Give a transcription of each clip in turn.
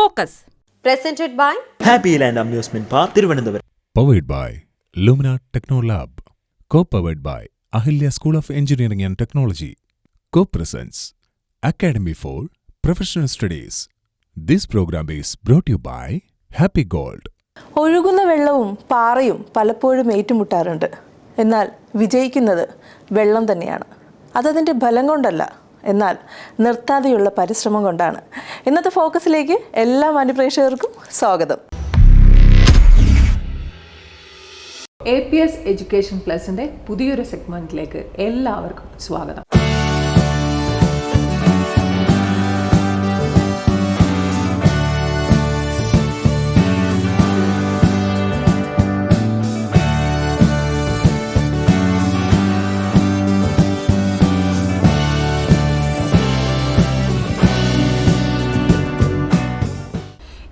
Focus. Presented by Happy Land Amusement Park, Thiruvananthapuram. Powered by Lumina Techno Lab. Co-powered by Ahilya School of Engineering and Technology. Co-presents Academy for Professional Studies. This program is brought to you by Happy Gold. ഒഴുകുന്ന വെള്ളവും പാറയും പലപ്പോഴും ഏറ്റുമുട്ടാറുണ്ട്. എന്നാൽ വിജയിക്കുന്നത് വെള്ളം തന്നെയാണ്. അതതിൻ്റെ ബലം കൊണ്ടല്ല, എന്നാൽ നിർത്താതെയുള്ള പരിശ്രമം കൊണ്ടാണ്. ഇന്നത്തെ ഫോക്കസിലേക്ക് എല്ലാ മാന്യപ്രേക്ഷകർക്കും സ്വാഗതം. APS എഡ്യൂക്കേഷൻ പ്ലസിൻ്റെ പുതിയൊരു സെഗ്മെൻറ്റിലേക്ക് എല്ലാവർക്കും സ്വാഗതം.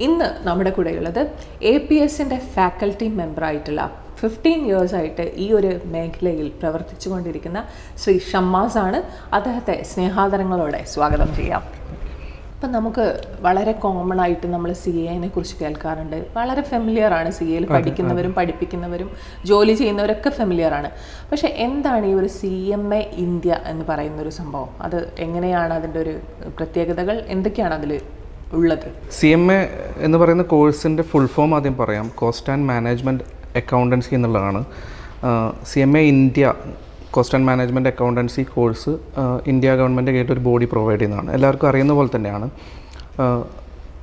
ഇന്ന് നമ്മുടെ കൂടെയുള്ളത് APSൻ്റെ ഫാക്കൽറ്റി മെമ്പറായിട്ടുള്ള 15 ഇയേഴ്സായിട്ട് ഈ ഒരു മേഖലയിൽ പ്രവർത്തിച്ചു കൊണ്ടിരിക്കുന്ന ശ്രീ ഷമ്മാസ് ആണ്. അദ്ദേഹത്തെ സ്നേഹാദരങ്ങളോടെ സ്വാഗതം ചെയ്യാം. ഇപ്പം നമുക്ക് വളരെ കോമൺ ആയിട്ട് നമ്മൾ CA കുറിച്ച് കേൾക്കാറുണ്ട്. വളരെ ഫെമിലിയറാണ്. CA പഠിക്കുന്നവരും പഠിപ്പിക്കുന്നവരും ജോലി ചെയ്യുന്നവരൊക്കെ ഫെമിലിയറാണ്. പക്ഷേ എന്താണ് ഈ ഒരു CMA ഇന്ത്യ എന്ന് പറയുന്നൊരു സംഭവം? അത് എങ്ങനെയാണ് അതിൻ്റെ ഒരു പ്രത്യേകതകൾ എന്തൊക്കെയാണ് അതിൽ ഉള്ളത്? CMA എന്ന് പറയുന്ന കോഴ്സിൻ്റെ ഫുൾ ഫോം ആദ്യം പറയാം. കോസ്റ്റ് ആൻഡ് മാനേജ്മെൻറ്റ് അക്കൗണ്ടൻസി എന്നുള്ളതാണ്. CMA India cost and management accountancy course India government ആയിട്ട് ഒരു ബോഡി പ്രൊവൈഡ് ചെയ്യുന്നതാണ്. എല്ലാവർക്കും അറിയുന്ന പോലെ തന്നെയാണ്.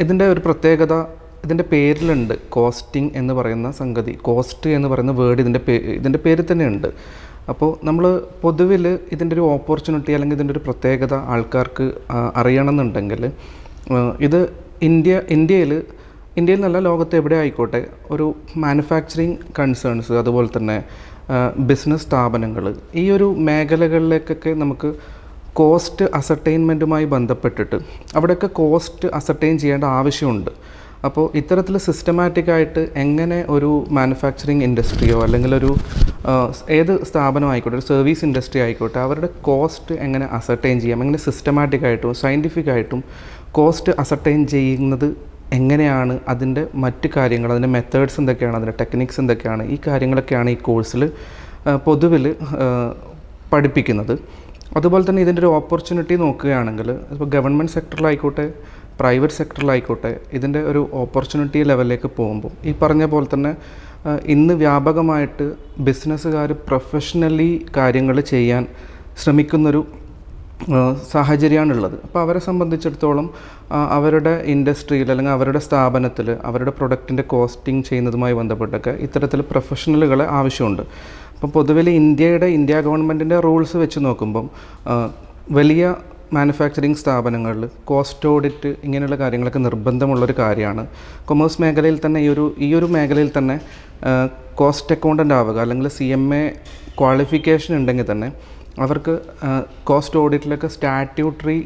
ഇതിൻ്റെ ഒരു പ്രത്യേകത ഇതിൻ്റെ പേരിലുണ്ട്. കോസ്റ്റിംഗ് എന്ന് പറയുന്ന സംഗതി, കോസ്റ്റ് എന്ന് പറയുന്ന വേർഡ് ഇതിൻ്റെ പേരിൽ തന്നെ ഉണ്ട്. അപ്പോൾ നമ്മൾ പൊതുവിൽ ഇതിൻ്റെ ഒരു ഓപ്പർച്യൂണിറ്റി അല്ലെങ്കിൽ ഇതിൻ്റെ ഒരു പ്രത്യേകത ആൾക്കാർക്ക് അറിയണമെന്നുണ്ടെങ്കിൽ ഇത് ഇന്ത്യയിൽ നല്ല ലോകത്ത് എവിടെ ആയിക്കോട്ടെ ഒരു മാനുഫാക്ചറിങ് കൺസേൺസ്, അതുപോലെ തന്നെ ബിസിനസ് സ്ഥാപനങ്ങൾ, ഈ ഒരു മേഖലകളിലേക്കൊക്കെ നമുക്ക് കോസ്റ്റ് അസർട്ടൈൻമെൻറ്റുമായി ബന്ധപ്പെട്ടിട്ട് അവിടെയൊക്കെ കോസ്റ്റ് അസർട്ടൈൻ ചെയ്യേണ്ട ആവശ്യമുണ്ട്. അപ്പോൾ ഇത്തരത്തിൽ സിസ്റ്റമാറ്റിക്കായിട്ട് എങ്ങനെ ഒരു മാനുഫാക്ചറിങ് ഇൻഡസ്ട്രിയോ അല്ലെങ്കിൽ ഒരു ഏത് സ്ഥാപനമായിക്കോട്ടെ, ഒരു സർവീസ് ഇൻഡസ്ട്രി ആയിക്കോട്ടെ, അവരുടെ കോസ്റ്റ് എങ്ങനെ അസർട്ടൈൻ ചെയ്യാം, എങ്ങനെ സിസ്റ്റമാറ്റിക്കായിട്ടും സയൻറ്റിഫിക്കായിട്ടും കോസ്റ്റ് അസർട്ടൈൻ ചെയ്യുന്നത് എങ്ങനെയാണ്, അതിൻ്റെ മറ്റ് കാര്യങ്ങൾ, അതിൻ്റെ മെത്തേഡ്സ് എന്തൊക്കെയാണ്, അതിൻ്റെ ടെക്നിക്സ് എന്തൊക്കെയാണ്, ഈ കാര്യങ്ങളൊക്കെയാണ് ഈ കോഴ്സിൽ പൊതുവിൽ പഠിപ്പിക്കുന്നത്. അതുപോലെ തന്നെ ഇതിൻ്റെ ഒരു ഓപ്പർച്യൂണിറ്റി നോക്കുകയാണെങ്കിൽ ഇപ്പോൾ ഗവൺമെൻറ് സെക്ടറിലായിക്കോട്ടെ പ്രൈവറ്റ് സെക്ടറിലായിക്കോട്ടെ ഇതിൻ്റെ ഒരു ഓപ്പർച്യൂണിറ്റി ലെവലിലേക്ക് പോകുമ്പോൾ ഈ പറഞ്ഞ പോലെ തന്നെ ഇന്ന് വ്യാപകമായിട്ട് ബിസിനസ്സുകാർ പ്രൊഫഷണലി കാര്യങ്ങൾ ചെയ്യാൻ ശ്രമിക്കുന്നൊരു സാഹചര്യമാണുള്ളത്. അപ്പോൾ അവരെ സംബന്ധിച്ചിടത്തോളം അവരുടെ ഇൻഡസ്ട്രിയിൽ അല്ലെങ്കിൽ അവരുടെ സ്ഥാപനത്തിൽ അവരുടെ പ്രൊഡക്റ്റിൻ്റെ കോസ്റ്റിംഗ് ചെയ്യുന്നതുമായി ബന്ധപ്പെട്ടൊക്കെ ഇത്തരത്തിൽ പ്രൊഫഷണലുകളെ ആവശ്യമുണ്ട്. അപ്പം പൊതുവിൽ ഇന്ത്യ ഗവൺമെൻറ്റിൻ്റെ റൂൾസ് വെച്ച് നോക്കുമ്പം വലിയ മാനുഫാക്ചറിങ് സ്ഥാപനങ്ങളിൽ കോസ്റ്റ് ഓഡിറ്റ് ഇങ്ങനെയുള്ള കാര്യങ്ങളൊക്കെ നിർബന്ധമുള്ളൊരു കാര്യമാണ്. കൊമേഴ്സ് മേഖലയിൽ തന്നെ ഈ ഒരു മേഖലയിൽ തന്നെ കോസ്റ്റ് അക്കൗണ്ടൻ്റ് ആവുക അല്ലെങ്കിൽ CMA ക്വാളിഫിക്കേഷൻ ഉണ്ടെങ്കിൽ തന്നെ അവർക്ക് കോസ്റ്റ് ഓഡിറ്റിലൊക്കെ സ്റ്റാറ്റ്യൂട്ടറി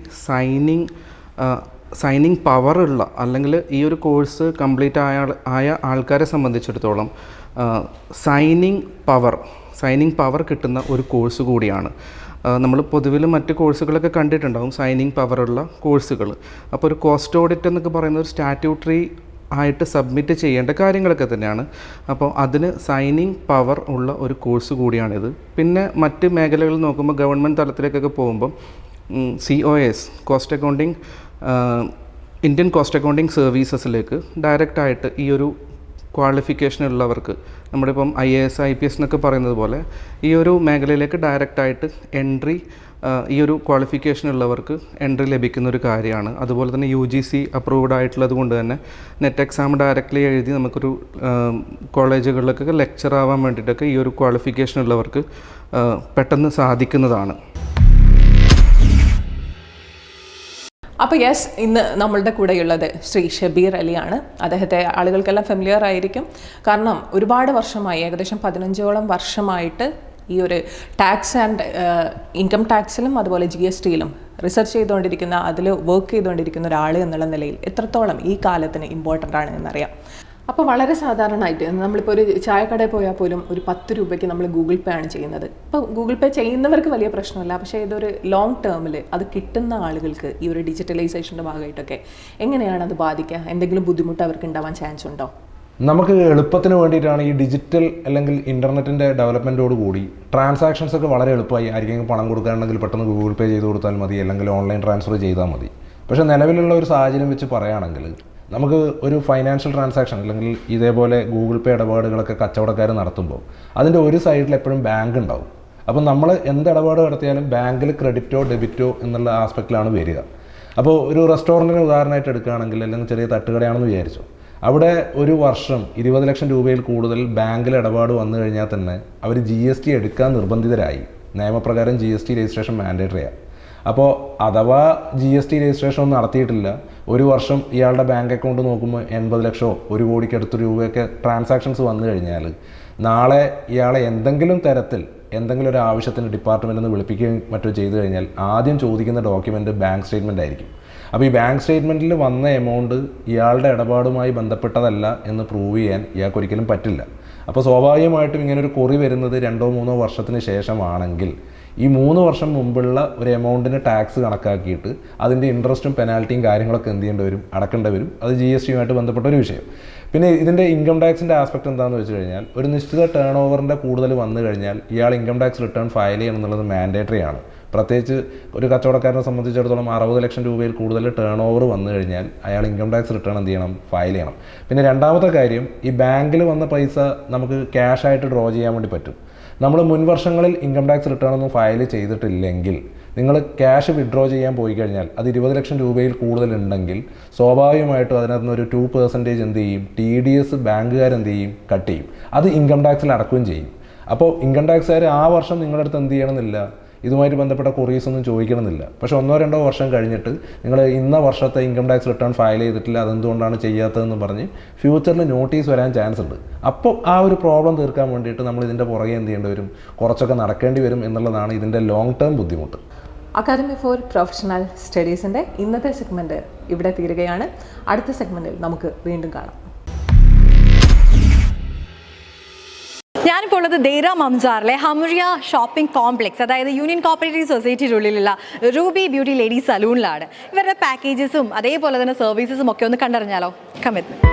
സൈനിങ് പവറുള്ള അല്ലെങ്കിൽ ഈ ഒരു കോഴ്സ് കംപ്ലീറ്റ് ആയ ആൾക്കാരെ സംബന്ധിച്ചിടത്തോളം സൈനിങ് പവർ കിട്ടുന്ന ഒരു കോഴ്സ് കൂടിയാണ്. നമ്മൾ പൊതുവിൽ മറ്റ് കോഴ്സുകളൊക്കെ കണ്ടിട്ടുണ്ടാകും സൈനിങ് പവറുള്ള കോഴ്സുകൾ. അപ്പോൾ ഒരു കോസ്റ്റ് ഓഡിറ്റ് എന്നൊക്കെ പറയുന്നത് ഒരു സ്റ്റാറ്റ്യൂട്ടറി ആയിട്ട് സബ്മിറ്റ് ചെയ്യേണ്ട കാര്യങ്ങളൊക്കെ തന്നെയാണ്. അപ്പോൾ അതിന് സൈനിങ് പവർ ഉള്ള ഒരു കോഴ്സ് കൂടിയാണിത്. പിന്നെ മറ്റ് മേഖലകളിൽ നോക്കുമ്പോൾ ഗവൺമെൻറ് തലത്തിലേക്കൊക്കെ പോകുമ്പോൾ COS cost accounting Indian cost accounting സർവീസസിലേക്ക് ഡയറക്റ്റായിട്ട് ഈ ഒരു ക്വാളിഫിക്കേഷൻ ഉള്ളവർക്ക് നമ്മളിപ്പം IAS IPS എന്നൊക്കെ പറയുന്നത് പോലെ ഈ ഒരു മേഖലയിലേക്ക് ഡയറക്റ്റായിട്ട് എൻട്രി ഈ ഒരു ക്വാളിഫിക്കേഷൻ ഉള്ളവർക്ക് എൻട്രി ലഭിക്കുന്ന ഒരു കാര്യമാണ്. അതുപോലെ തന്നെ UGC അപ്രൂവ്ഡ് ആയിട്ടുള്ളത് കൊണ്ട് തന്നെ നെറ്റ് എക്സാം ഡയറക്റ്റ്ലി എഴുതി നമുക്കൊരു കോളേജുകളിലൊക്കെ ലെക്ചർ ആവാൻ വേണ്ടിയിട്ടൊക്കെ ഈ ഒരു ക്വാളിഫിക്കേഷൻ ഉള്ളവർക്ക് പെട്ടെന്ന് സാധിക്കുന്നതാണ്. അപ്പോൾ ഇന്ന് നമ്മളുടെ കൂടെയുള്ളത് ശ്രീ ഷബീർ അലിയാണ്. അദ്ദേഹത്തെ ആളുകൾക്കെല്ലാം ഫെമിലിയർ ആയിരിക്കും. കാരണം ഒരുപാട് വർഷമായി, ഏകദേശം 15ഓളം വർഷമായിട്ട് ഈ ഒരു ടാക്സ് ആൻഡ് ഇൻകം ടാക്സിലും അതുപോലെ GSTയിലും റിസർച്ച് ചെയ്തുകൊണ്ടിരിക്കുന്ന, അതിൽ വർക്ക് ചെയ്തുകൊണ്ടിരിക്കുന്ന ഒരാൾ എന്നുള്ള നിലയിൽ എത്രത്തോളം ഈ കാലത്തിന് ഇമ്പോർട്ടൻ്റ് ആണ് എന്നറിയാം. അപ്പോൾ വളരെ സാധാരണമായിട്ട് നമ്മളിപ്പോൾ ഒരു ചായക്കടയിൽ പോയാൽ പോലും ഒരു 10 രൂപയ്ക്ക് നമ്മൾ ഗൂഗിൾ പേ ആണ് ചെയ്യുന്നത്. ഇപ്പോൾ ഗൂഗിൾ പേ ചെയ്യുന്നവർക്ക് വലിയ പ്രശ്നമല്ല, പക്ഷേ ഇതൊരു ലോങ് ടേമിൽ അത് കിട്ടുന്ന ആളുകൾക്ക് ഈ ഒരു ഡിജിറ്റലൈസേഷൻ്റെ ഭാഗമായിട്ടൊക്കെ എങ്ങനെയാണ് അത് ബാധിക്കുക? എന്തെങ്കിലും ബുദ്ധിമുട്ട് അവർക്ക് ഉണ്ടാവാൻ ചാൻസ് ഉണ്ടോ? നമുക്ക് എളുപ്പത്തിന് വേണ്ടിയിട്ടാണ് ഈ ഡിജിറ്റൽ അല്ലെങ്കിൽ ഇൻ്റർനെറ്റിൻ്റെ ഡെവലപ്മെൻറ്റോട് കൂടി ട്രാൻസാക്ഷൻസ് ഒക്കെ വളരെ എളുപ്പമായി. ആർക്കെങ്കിലും പണം കൊടുക്കാനുണ്ടെങ്കിൽ പെട്ടെന്ന് ഗൂഗിൾ പേ ചെയ്ത് കൊടുത്താൽ മതി, അല്ലെങ്കിൽ ഓൺലൈൻ ട്രാൻസ്ഫർ ചെയ്താൽ മതി. പക്ഷേ നിലവിലുള്ള ഒരു സാഹചര്യം വെച്ച് പറയുകയാണെങ്കിൽ നമുക്ക് ഒരു ഫൈനാൻഷ്യൽ ട്രാൻസാക്ഷൻ അല്ലെങ്കിൽ ഇതേപോലെ ഗൂഗിൾ പേ ഇടപാടുകളൊക്കെ കച്ചവടക്കാർ നടത്തുമ്പോൾ അതിൻ്റെ ഒരു സൈഡിൽ എപ്പോഴും ബാങ്ക് ഉണ്ടാവും. അപ്പം നമ്മൾ എന്ത് ഇടപാട് നടത്തിയാലും ബാങ്കിൽ ക്രെഡിറ്റോ ഡെബിറ്റോ എന്നുള്ള ആസ്പെക്റ്റിലാണ് വരിക. അപ്പോൾ ഒരു റെസ്റ്റോറൻറ്റിന് ഉദാഹരണമായിട്ട് എടുക്കുകയാണെങ്കിൽ, അല്ലെങ്കിൽ ചെറിയ തട്ടുകടയാണെന്ന് വിചാരിച്ചു, അവിടെ ഒരു വർഷം 20 ലക്ഷം രൂപയിൽ കൂടുതൽ ബാങ്കിൽ ഇടപാട് വന്നു കഴിഞ്ഞാൽ തന്നെ അവർ GST എടുക്കാൻ നിർബന്ധിതരായി. നിയമപ്രകാരം GST രജിസ്ട്രേഷൻ മാൻഡേറ്ററിയാണ്. അപ്പോൾ അഥവാ GST രജിസ്ട്രേഷൻ ഒന്നും നടത്തിയിട്ടില്ല, ഒരു വർഷം ഇയാളുടെ ബാങ്ക് അക്കൗണ്ട് നോക്കുമ്പോൾ 80 ലക്ഷമോ 1 കോടിക്കടുത്ത് രൂപയൊക്കെ ട്രാൻസാക്ഷൻസ് വന്നു കഴിഞ്ഞാൽ നാളെ ഇയാളെ എന്തെങ്കിലും തരത്തിൽ എന്തെങ്കിലും ഒരു ആവശ്യത്തിന് ഡിപ്പാർട്ട്മെൻറ്റിൽ നിന്ന് വിളിപ്പിക്കുകയും മറ്റോ ചെയ്തു കഴിഞ്ഞാൽ ആദ്യം ചോദിക്കുന്ന ഡോക്യുമെൻറ്റ് ബാങ്ക് സ്റ്റേറ്റ്മെൻ്റ് ആയിരിക്കും. അപ്പോൾ ഈ ബാങ്ക് സ്റ്റേറ്റ്മെൻറ്റിൽ വന്ന എമൗണ്ട് ഇയാളുടെ ഇടപാടുമായി ബന്ധപ്പെട്ടതല്ല എന്ന് പ്രൂവ് ചെയ്യാൻ ഇയാൾക്ക് ഒരിക്കലും പറ്റില്ല. അപ്പോൾ സ്വാഭാവികമായിട്ടും ഇങ്ങനൊരു കുറി വരുന്നത് 2-3 വർഷത്തിന് ശേഷമാണെങ്കിൽ ഈ 3 വർഷം മുമ്പുള്ള ഒരു എമൗണ്ടിന് ടാക്സ് കണക്കാക്കിയിട്ട് അതിൻ്റെ ഇൻട്രസ്റ്റും പെനാൽറ്റിയും കാര്യങ്ങളൊക്കെ എന്ത് ചെയ്യേണ്ടി വരും, അടക്കേണ്ടി വരും. അത് GSTയുമായിട്ട് ബന്ധപ്പെട്ട ഒരു വിഷയം. പിന്നെ ഇതിൻ്റെ ഇൻകം ടാക്സിൻ്റെ ആസ്പെക്ട് എന്താണെന്ന് വെച്ച് കഴിഞ്ഞാൽ ഒരു നിശ്ചിത ടേൺ ഓവറിൻ്റെ കൂടുതൽ വന്നു കഴിഞ്ഞാൽ ഇയാൾ ഇൻകം ടാക്സ് റിട്ടേൺ ഫയൽ ചെയ്യണം എന്നുള്ളത് മാൻഡേറ്ററി ആണ്. പ്രത്യേകിച്ച് ഒരു കച്ചവടക്കാരനെ സംബന്ധിച്ചിടത്തോളം 60 ലക്ഷം രൂപയിൽ കൂടുതൽ ടേൺ ഓവർ വന്നു കഴിഞ്ഞാൽ അയാൾ ഇൻകം ടാക്സ് റിട്ടേൺ എന്ത് ചെയ്യണം, ഫയൽ ചെയ്യണം. പിന്നെ രണ്ടാമത്തെ കാര്യം, ഈ ബാങ്കിൽ വന്ന പൈസ നമുക്ക് ക്യാഷായിട്ട് ഡ്രോ ചെയ്യാൻ വേണ്ടി പറ്റും. നമ്മൾ മുൻ വർഷങ്ങളിൽ ഇൻകം ടാക്സ് റിട്ടേൺ ഒന്നും ഫയൽ ചെയ്തിട്ടില്ലെങ്കിൽ നിങ്ങൾ ക്യാഷ് വിഡ്രോ ചെയ്യാൻ പോയി കഴിഞ്ഞാൽ അത് 20 ലക്ഷം രൂപയിൽ കൂടുതലുണ്ടെങ്കിൽ സ്വാഭാവികമായിട്ടും അതിനകത്ത് നിന്ന് ഒരു 2% എന്ത് ചെയ്യും, TDS ബാങ്കുകാർ എന്ത് ചെയ്യും, കട്ട് ചെയ്യും. അത് ഇൻകം ടാക്സിൽ അടക്കുകയും ചെയ്യും. അപ്പോൾ ഇൻകം ടാക്സുകാർ ആ വർഷം നിങ്ങളുടെ അടുത്ത് എന്ത് ചെയ്യണമെന്നില്ല, ഇതുമായിട്ട് ബന്ധപ്പെട്ട കൊറീസ് ഒന്നും ചോദിക്കണമെന്നില്ല. പക്ഷേ 1-2 വർഷം കഴിഞ്ഞിട്ട് നിങ്ങൾ ഇന്ന വർഷത്തെ ഇൻകം ടാക്സ് റിട്ടേൺ ഫയൽ ചെയ്തിട്ടില്ല, അതെന്തുകൊണ്ടാണ് ചെയ്യാത്തതെന്ന് പറഞ്ഞ് ഫ്യൂച്ചറിൽ നോട്ടീസ് വരാൻ ചാൻസ് ഉണ്ട്. അപ്പോൾ ആ ഒരു പ്രോബ്ലം തീർക്കാൻ വേണ്ടിയിട്ട് നമ്മൾ ഇതിൻ്റെ പുറകെ എന്ത് ചെയ്യേണ്ടി വരും, കുറച്ചൊക്കെ നടക്കേണ്ടി വരും എന്നുള്ളതാണ് ഇതിൻ്റെ ലോങ് ടേം ബുദ്ധിമുട്ട്. അക്കാദമി ഫോർ പ്രൊഫഷണൽ സ്റ്റഡീസിൻ്റെ ഇന്നത്തെ സെഗ്മെൻറ്റ് ഇവിടെ തീരുകയാണ്. അടുത്ത സെഗ്മെൻറ്റിൽ നമുക്ക് വീണ്ടും കാണാം. ഞാനിപ്പോൾ ഉള്ളത് ദേര മംജാറിലെ ഹമുറിയ ഷോപ്പിംഗ് കോംപ്ലക്സ്, അതായത് യൂണിയൻ കോപ്പറേറ്റീവ് സൊസൈറ്റിയുടെ ഉള്ളിലുള്ള റൂബി ബ്യൂട്ടി ലേഡി സലൂണിലാണ്. ഇവരുടെ പാക്കേജസും അതേപോലെ തന്നെ സർവീസസും ഒക്കെ ഒന്ന് കണ്ടറിഞ്ഞാലോ? കമ്മിറ്റ്.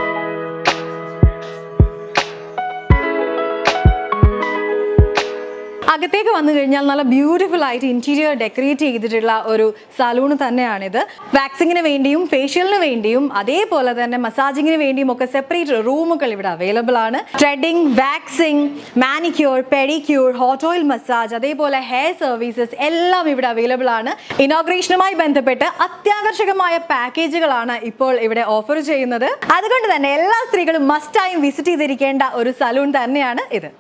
അകത്തേക്ക് വന്നു കഴിഞ്ഞാൽ നല്ല ബ്യൂട്ടിഫുൾ ആയിട്ട് ഇന്റീരിയർ ഡെക്കറേറ്റ് ചെയ്തിട്ടുള്ള ഒരു സലൂൺ തന്നെയാണിത്. വാക്സിങ്ങിന് വേണ്ടിയും ഫേഷ്യലിന് വേണ്ടിയും അതേപോലെ തന്നെ മസാജിങ്ങിന് വേണ്ടിയും ഒക്കെ സെപ്പറേറ്റ് റൂമുകൾ ഇവിടെ അവൈലബിൾ ആണ്. Threading, waxing, manicure, pedicure, hot oil massage, അതേപോലെ ഹെയർ സർവീസസ് എല്ലാം ഇവിടെ അവൈലബിൾ ആണ്. ഇനോഗ്രേഷനുമായി ബന്ധപ്പെട്ട് അത്യാകർഷകമായ പാക്കേജുകളാണ് ഇപ്പോൾ ഇവിടെ ഓഫർ ചെയ്യുന്നത്. അതുകൊണ്ട് തന്നെ എല്ലാ സ്ത്രീകളും മസ്റ്റായും വിസിറ്റ് ചെയ്തിരിക്കേണ്ട ഒരു സലൂൺ തന്നെയാണ് ഇത്.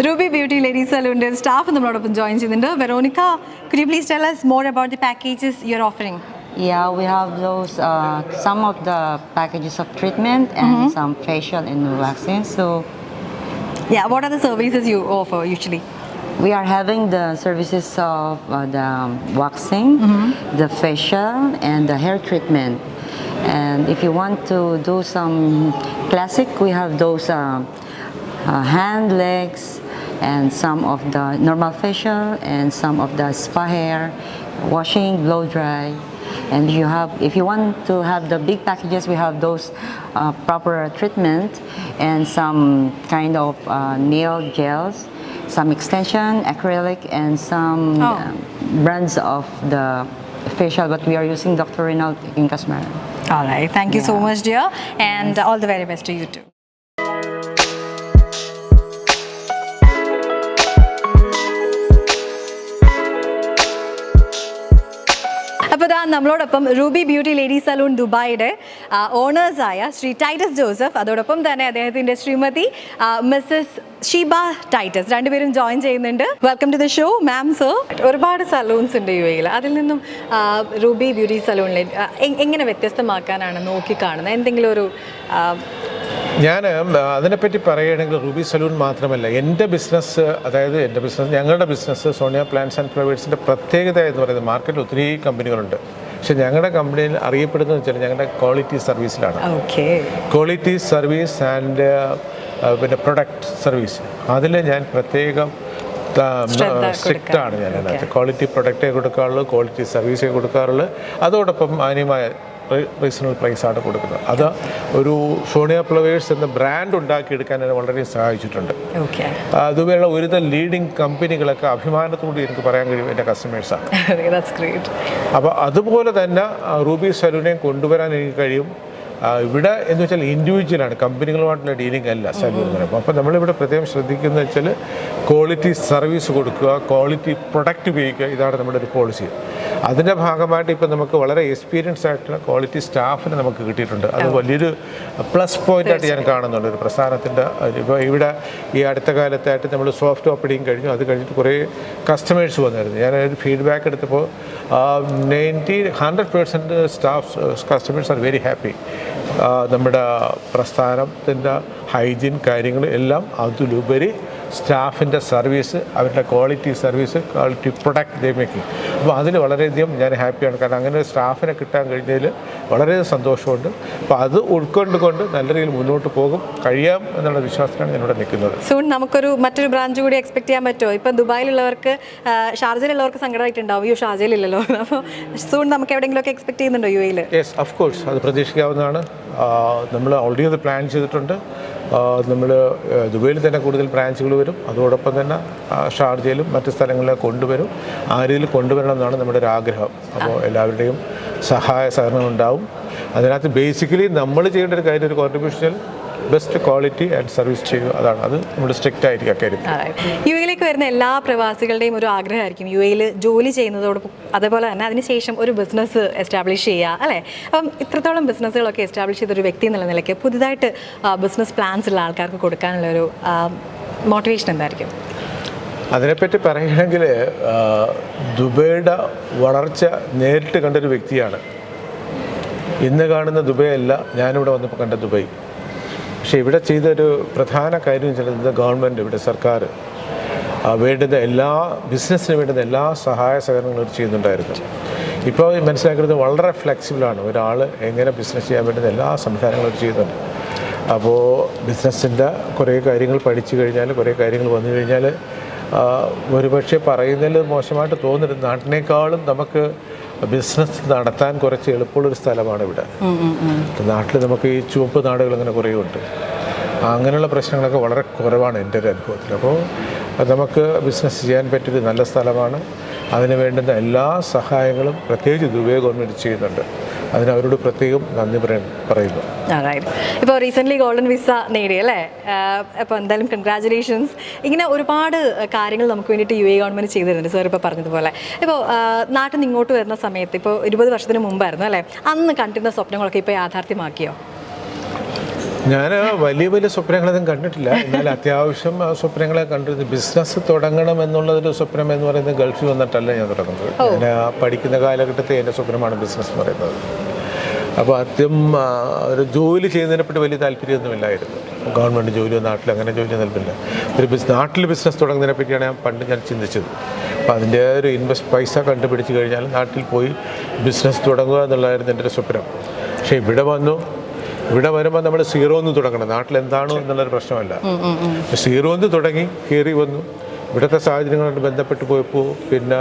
Ruby Beauty Ladies Saloon staff നമ്മളോടൊപ്പം join ചെയ്യുന്നുണ്ട്. Veronica, could you please tell us more about the packages you're offering? Yeah, we have those some of the packages of treatment and some facial and waxing. So Yeah, what are the services you offer usually? we are having the services of the waxing, the facial, and the hair treatment. And if you want to do some classic, we have those hand, legs, and some of the normal facial and some of the spa hair, washing, blow dry. And if you want to have the big packages, we have those proper treatment and some kind of nail gels, some extension, acrylic, and some brands of the facial. But we are using Dr. Reynald in Casmara. All right, thank you so much, dear, and all the very best to you too. അപ്പോൾ ഇതാ നമ്മളോടൊപ്പം Ruby beauty lady salon ദുബായിയുടെ ഓണേഴ്സായ ശ്രീ ടൈറ്റസ് ജോസഫ്, അതോടൊപ്പം തന്നെ അദ്ദേഹത്തിൻ്റെ Shrimati Mrs Sheeba Titus, രണ്ടുപേരും join ചെയ്യുന്നുണ്ട്. Welcome to the show ma'am. Sir, ഒരുപാട് സലൂൺസ് ഉണ്ട് UAE-യിൽ. അതിൽ നിന്നും റൂബി ബ്യൂട്ടി സലൂണിൽ എങ്ങനെ വ്യത്യസ്തമാക്കാനാണ് നോക്കിക്കാണുന്നത്? എന്തെങ്കിലും ഒരു ഞാൻ അതിനെപ്പറ്റി പറയുകയാണെങ്കിൽ റൂബി സലൂൺ മാത്രമല്ല, എൻ്റെ ബിസിനസ്, അതായത് എൻ്റെ ബിസിനസ്, ഞങ്ങളുടെ ബിസിനസ് സോണിയ പ്ലാന്റ്സ് ആൻഡ് ഫ്ലവേഴ്സിൻ്റെ പ്രത്യേകത എന്ന് പറയുന്നത് മാർക്കറ്റിൽ ഒത്തിരി കമ്പനികളുണ്ട്. പക്ഷെ ഞങ്ങളുടെ കമ്പനിയിൽ അറിയപ്പെടുന്നത് വെച്ചാൽ ഞങ്ങളുടെ ക്വാളിറ്റി സർവീസിലാണ്. ഓക്കെ. ക്വാളിറ്റി സർവീസ് ആൻഡ് പിന്നെ പ്രൊഡക്റ്റ് സർവീസ് അതിൽ ഞാൻ പ്രത്യേകം സ്ട്രിക്റ്റ് ആണ്. ഞാൻ അതിനകത്ത് ക്വാളിറ്റി പ്രൊഡക്റ്റേ കൊടുക്കാറുള്ളൂ, ക്വാളിറ്റി സർവീസേ കൊടുക്കാറുള്ളൂ, അതോടൊപ്പം മാന്യമായ റീസണബിൾ പ്രൈസാണ് കൊടുക്കുന്നത്. അത് ഒരു സോണിയ ഫ്ലവേഴ്സ് എന്ന ബ്രാൻഡ് ഉണ്ടാക്കിയെടുക്കാൻ എന്നെ വളരെ സഹായിച്ചിട്ടുണ്ട്. അതുപോലെയുള്ള ഒരുതരം ലീഡിങ് കമ്പനികളൊക്കെ അഭിമാനത്തോടെ എനിക്ക് പറയാൻ കഴിയും എൻ്റെ കസ്റ്റമേഴ്സാണ്. അപ്പോൾ അതുപോലെ തന്നെ റൂബി സലൂനെ കൊണ്ടുവരാൻ എനിക്ക് കഴിയും. ഇവിടെ എന്ന് വെച്ചാൽ ഇൻഡിവിജ്വലാണ്, കമ്പനികളുമായിട്ടുള്ള ഡീലിംഗ് അല്ല സലൂൺ എന്ന് പറയുമ്പോൾ. അപ്പോൾ നമ്മളിവിടെ പ്രത്യേകം ശ്രദ്ധിക്കുന്നത് വെച്ചാൽ ക്വാളിറ്റി സർവീസ് കൊടുക്കുക, ക്വാളിറ്റി പ്രൊഡക്റ്റ് ഉപയോഗിക്കുക, ഇതാണ് നമ്മുടെ ഒരു പോളിസി. അതിൻ്റെ ഭാഗമായിട്ട് ഇപ്പോൾ നമുക്ക് വളരെ എക്സ്പീരിയൻസ് ആയിട്ടുള്ള ക്വാളിറ്റി സ്റ്റാഫിനെ നമുക്ക് കിട്ടിയിട്ടുണ്ട്. അത് വലിയൊരു പ്ലസ് പോയിൻ്റായിട്ട് ഞാൻ കാണുന്നുണ്ട് ഒരു പ്രസ്ഥാനത്തിൻ്റെ. ഇപ്പോൾ ഇവിടെ ഈ അടുത്ത കാലത്തായിട്ട് നമ്മൾ സോഫ്റ്റ് ഓപ്പണിങ് കഴിഞ്ഞു, അത് കഴിഞ്ഞിട്ട് കുറേ കസ്റ്റമേഴ്സ് വന്നായിരുന്നു. ഞാനൊരു ഫീഡ്ബാക്ക് എടുത്തപ്പോൾ 100% staff customers are very happy. നമ്മുടെ പ്രസ്ഥാനത്തിൻ്റെ ഹൈജീൻ കാര്യങ്ങൾ എല്ലാം അതിലുപരി സ്റ്റാഫിൻ്റെ സർവീസ്, അവരുടെ ക്വാളിറ്റി സർവീസ്, ക്വാളിറ്റി പ്രൊഡക്റ്റ് ദേ മേക്കിംഗ്. അപ്പോൾ അതിൽ വളരെയധികം ഞാൻ ഹാപ്പിയാണ്. കാരണം അങ്ങനെ ഒരു സ്റ്റാഫിനെ കിട്ടാൻ കഴിഞ്ഞതിൽ വളരെ സന്തോഷമുണ്ട്. അപ്പോൾ അത് ഉൾക്കൊണ്ടുകൊണ്ട് നല്ല രീതിയിൽ മുന്നോട്ട് പോകും കഴിയാം എന്നുള്ള വിശ്വാസത്തിലാണ് ഞാനിവിടെ നിൽക്കുന്നത്. സൂൺ നമുക്കൊരു മറ്റൊരു ബ്രാഞ്ച് കൂടി എക്സ്പെക്ട് ചെയ്യാൻ പറ്റുമോ? ഇപ്പം ദുബായിലുള്ളവർക്ക്, ഷാർജയിലുള്ളവർക്ക് സങ്കടമായിട്ടുണ്ടാവും, യു ഷാർജയിലില്ലല്ലോ. അപ്പോൾ സൂൺ നമുക്ക് എവിടെയെങ്കിലുമൊക്കെ എക്സ്പെക്ട് ചെയ്യുന്നുണ്ടോ യു എയിൽ? യെസ്, ഓഫ് കോഴ്സ്, അത് പ്രതീക്ഷിക്കാവുന്നതാണ്. നമ്മൾ ഓൾറെഡി അത് പ്ലാൻ ചെയ്തിട്ടുണ്ട്. നമ്മൾ ദുബൈയിൽ തന്നെ കൂടുതൽ ബ്രാഞ്ചുകൾ വരും, അതോടൊപ്പം തന്നെ ഷാർജയിലും മറ്റ് സ്ഥലങ്ങളിലും കൊണ്ടുവരും. ആ രീതിയിൽ കൊണ്ടുവരണം എന്നാണ് നമ്മുടെ ഒരു ആഗ്രഹം. അപ്പോൾ എല്ലാവരുടെയും സഹായ സഹകരണം ഉണ്ടാവും. അതിനകത്ത് ബേസിക്കലി നമ്മൾ ചെയ്യേണ്ട ഒരു കാര്യം, ഒരു contribution best quality and service ചെയ്യുക, അതാണ്. അത് നമ്മൾ സ്ട്രിക്റ്റ് ആയിരിക്കും അക്കാര്യം. യു എയിലേക്ക് വരുന്ന എല്ലാ പ്രവാസികളുടെയും ഒരു ആഗ്രഹമായിരിക്കും യു എയിൽ ജോലി ചെയ്യുന്നതോടൊപ്പം അതേപോലെ തന്നെ അതിനുശേഷം ഒരു ബിസിനസ് എസ്റ്റാബ്ലിഷ് ചെയ്യുക, അല്ലേ? അപ്പം ഇത്രത്തോളം ബിസിനസ്സുകളൊക്കെ എസ്റ്റാബ്ലിഷ് ചെയ്തൊരു വ്യക്തി എന്നുള്ള നിലയ്ക്ക് പുതുതായിട്ട് ബിസിനസ് പ്ലാൻസ് ഉള്ള ആൾക്കാർക്ക് കൊടുക്കാനുള്ളൊരു മോട്ടിവേഷൻ എന്തായിരിക്കും? അതിനെപ്പറ്റി പറയുകയാണെങ്കിൽ ദുബൈയുടെ വളർച്ച നേരിട്ട് കണ്ടൊരു വ്യക്തിയാണ്. ഇന്ന് കാണുന്ന ദുബൈ അല്ല ഞാനിവിടെ വന്നപ്പോൾ കണ്ട ദുബൈ. പക്ഷേ ഇവിടെ ചെയ്തൊരു പ്രധാന കാര്യം വെച്ചാൽ ഗവൺമെൻറ്, ഇവിടെ സർക്കാർ വേണ്ടുന്ന എല്ലാ ബിസിനസ്സിന് വേണ്ടുന്ന എല്ലാ സഹായ സഹകരണങ്ങളും ചെയ്യുന്നുണ്ടായിരുന്നു. ഇപ്പോൾ മനസ്സിലാക്കുന്നത് വളരെ ഫ്ലെക്സിബിളാണ്. ഒരാൾ എങ്ങനെ ബിസിനസ് ചെയ്യാൻ വേണ്ടുന്ന എല്ലാ സംവിധാനങ്ങളും ചെയ്യുന്നുണ്ട്. അപ്പോൾ ബിസിനസ്സിൻ്റെ കുറേ കാര്യങ്ങൾ പഠിച്ചു കഴിഞ്ഞാൽ, കുറേ കാര്യങ്ങൾ വന്നു കഴിഞ്ഞാൽ ഒരുപക്ഷെ പറയുന്നതിൽ മോശമായിട്ട് തോന്നരുത്, നാട്ടിനേക്കാളും നമുക്ക് ബിസിനസ് നടത്താൻ കുറച്ച് എളുപ്പമുള്ളൊരു സ്ഥലമാണ് ഇവിടെ. നാട്ടിൽ നമുക്ക് ഈ ചുവപ്പ് നാടുകൾ അങ്ങനെ കുറേ ഉണ്ട്. അങ്ങനെയുള്ള പ്രശ്നങ്ങളൊക്കെ വളരെ കുറവാണ് എൻ്റെ ഒരു അനുഭവത്തിൽ. അപ്പോൾ നമുക്ക് ബിസിനസ് ചെയ്യാൻ പറ്റിയൊരു നല്ല സ്ഥലമാണ്. അതിന് വേണ്ടുന്ന എല്ലാ സഹായങ്ങളും പ്രത്യേകിച്ച് ദുബൈ ഗവൺമെൻറ് ചെയ്യുന്നുണ്ട്. അതിന് അവരോട് പ്രത്യേകം നന്ദി പറയുന്നു. ഇപ്പോൾ റീസെൻ്റ്ലി ഗോൾഡൻ വിസ നേടി, അല്ലേ? അപ്പോൾ എന്തായാലും കൺഗ്രാജുലേഷൻസ്. ഇങ്ങനെ ഒരുപാട് കാര്യങ്ങൾ നമുക്ക് വേണ്ടിയിട്ട് യു എ ഗവൺമെൻറ് ചെയ്തു തരുന്നുണ്ട്. സാർ ഇപ്പോൾ പറഞ്ഞതുപോലെ ഇപ്പോൾ നാട്ടിൽ നിന്ന് ഇങ്ങോട്ട് വരുന്ന സമയത്ത്, ഇപ്പോൾ 20 വർഷത്തിന് മുമ്പായിരുന്നു, അല്ലേ? അന്ന് കണ്ടിരുന്ന സ്വപ്നങ്ങളൊക്കെ ഇപ്പോൾ യാഥാർത്ഥ്യമാക്കിയോ? ഞാൻ വലിയ വലിയ സ്വപ്നങ്ങളൊന്നും കണ്ടിട്ടില്ല. എന്നാൽ അത്യാവശ്യം സ്വപ്നങ്ങളെ കണ്ടിരുന്നു. ബിസിനസ് തുടങ്ങണം എന്നുള്ളതൊരു സ്വപ്നം എന്ന് പറയുന്നത് ഗൾഫിൽ വന്നിട്ടല്ല ഞാൻ തുടങ്ങുന്നത്. ഞാൻ പഠിക്കുന്ന കാലഘട്ടത്തിൽ എൻ്റെ സ്വപ്നമാണ് ബിസിനസ് എന്ന് പറയുന്നത്. അപ്പോൾ ആദ്യം ഒരു ജോലി ചെയ്യുന്നതിനെപ്പറ്റി വലിയ താല്പര്യമൊന്നുമില്ലായിരുന്നു. ഗവൺമെൻറ് ജോലിയോ നാട്ടിൽ അങ്ങനെ ജോലിയോ നൽകില്ല. ഒരു നാട്ടിൽ ബിസിനസ് തുടങ്ങുന്നതിനെ പറ്റിയാണ് ഞാൻ ചിന്തിച്ചത്. അപ്പോൾ അതിൻ്റെ ഒരു പൈസ കണ്ടുപിടിച്ച് കഴിഞ്ഞാൽ നാട്ടിൽ പോയി ബിസിനസ് തുടങ്ങുക എന്നുള്ളതായിരുന്നു എൻ്റെ ഒരു സ്വപ്നം. പക്ഷേ ഇവിടെ വരുമ്പോൾ നമ്മൾ സീറോന്ന് തുടങ്ങണം. നാട്ടിൽ എന്താണോ എന്നുള്ളൊരു പ്രശ്നമല്ല. സീറോന്ന് തുടങ്ങി കയറി വന്നു. ഇവിടുത്തെ സാഹചര്യങ്ങളായിട്ട് ബന്ധപ്പെട്ട് പോയപ്പോൾ പിന്നെ